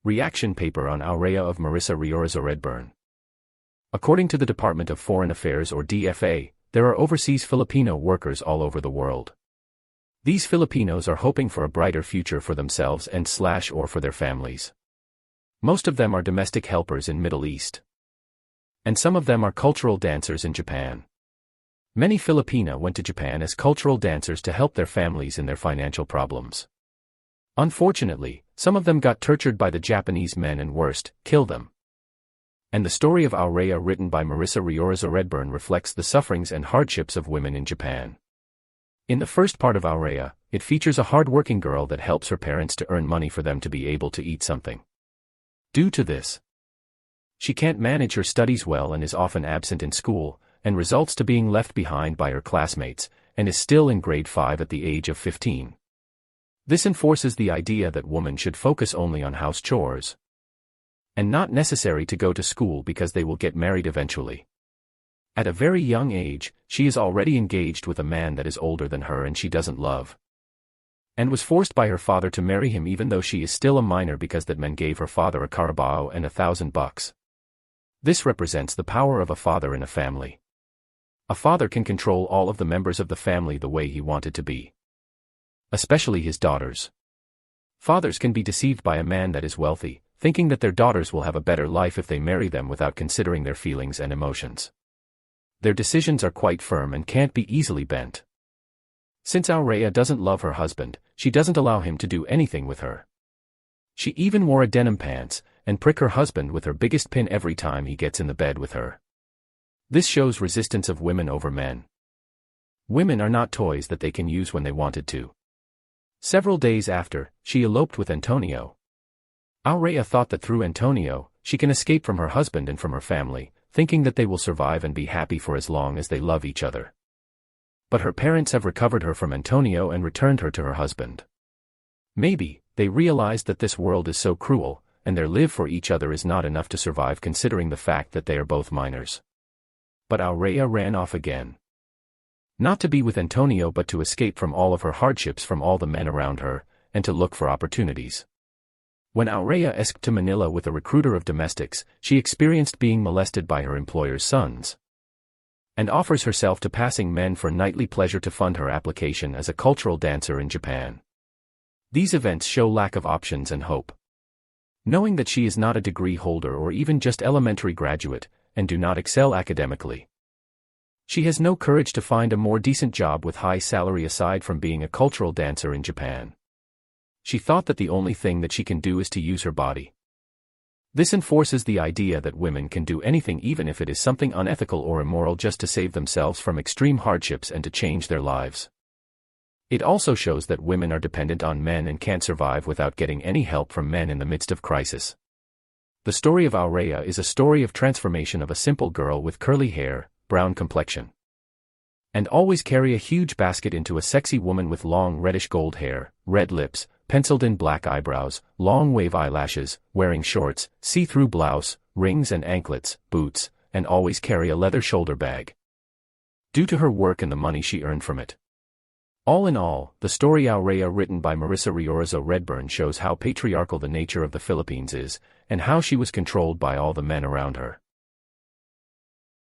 Reaction paper on Aurea of Marissa Reorizo Redburn. According to the Department of Foreign Affairs or DFA, there are overseas Filipino workers all over the world. These Filipinos are hoping for a brighter future for themselves and/or for their families. Most of them are domestic helpers in Middle East. And some of them are cultural dancers in Japan. Many Filipina went to Japan as cultural dancers to help their families in their financial problems. Unfortunately, some of them got tortured by the Japanese men and worst, killed them. And the story of Aurea written by Marissa Reorizo Redburn reflects the sufferings and hardships of women in Japan. In the first part of Aurea, it features a hard-working girl that helps her parents to earn money for them to be able to eat something. Due to this, she can't manage her studies well and is often absent in school, and results to being left behind by her classmates, and is still in grade 5 at the age of 15. This enforces the idea that women should focus only on house chores, and not necessary to go to school because they will get married eventually. At a very young age, she is already engaged with a man that is older than her and she doesn't love, and was forced by her father to marry him even though she is still a minor because that man gave her father a carabao and $1,000. This represents the power of a father in a family. A father can control all of the members of the family the way he wanted to be, especially his daughters. Fathers can be deceived by a man that is wealthy, thinking that their daughters will have a better life if they marry them without considering their feelings and emotions. Their decisions are quite firm and can't be easily bent. Since Aurea doesn't love her husband, she doesn't allow him to do anything with her. She even wore a denim pants, and prick her husband with her biggest pin every time he gets in the bed with her. This shows resistance of women over men. Women are not toys that they can use when they wanted to. Several days after, she eloped with Antonio. Aurea thought that through Antonio, she can escape from her husband and from her family, thinking that they will survive and be happy for as long as they love each other. But her parents have recovered her from Antonio and returned her to her husband. Maybe, they realized that this world is so cruel, and their live for each other is not enough to survive considering the fact that they are both minors. But Aurea ran off again. Not to be with Antonio but to escape from all of her hardships from all the men around her, and to look for opportunities. When Aurea escaped to Manila with a recruiter of domestics, she experienced being molested by her employer's sons, and offers herself to passing men for nightly pleasure to fund her application as a cultural dancer in Japan. These events show lack of options and hope. Knowing that she is not a degree holder or even just elementary graduate, and do not excel academically, she has no courage to find a more decent job with high salary aside from being a cultural dancer in Japan. She thought that the only thing that she can do is to use her body. This enforces the idea that women can do anything even if it is something unethical or immoral just to save themselves from extreme hardships and to change their lives. It also shows that women are dependent on men and can't survive without getting any help from men in the midst of crisis. The story of Aurea is a story of transformation of a simple girl with curly hair, brown complexion, and always carry a huge basket into a sexy woman with long reddish gold hair, red lips, penciled-in black eyebrows, long wave eyelashes, wearing shorts, see-through blouse, rings and anklets, boots, and always carry a leather shoulder bag, due to her work and the money she earned from it. All in all, the story Aurea written by Marissa Reorizo Redburn shows how patriarchal the nature of the Philippines is, and how she was controlled by all the men around her.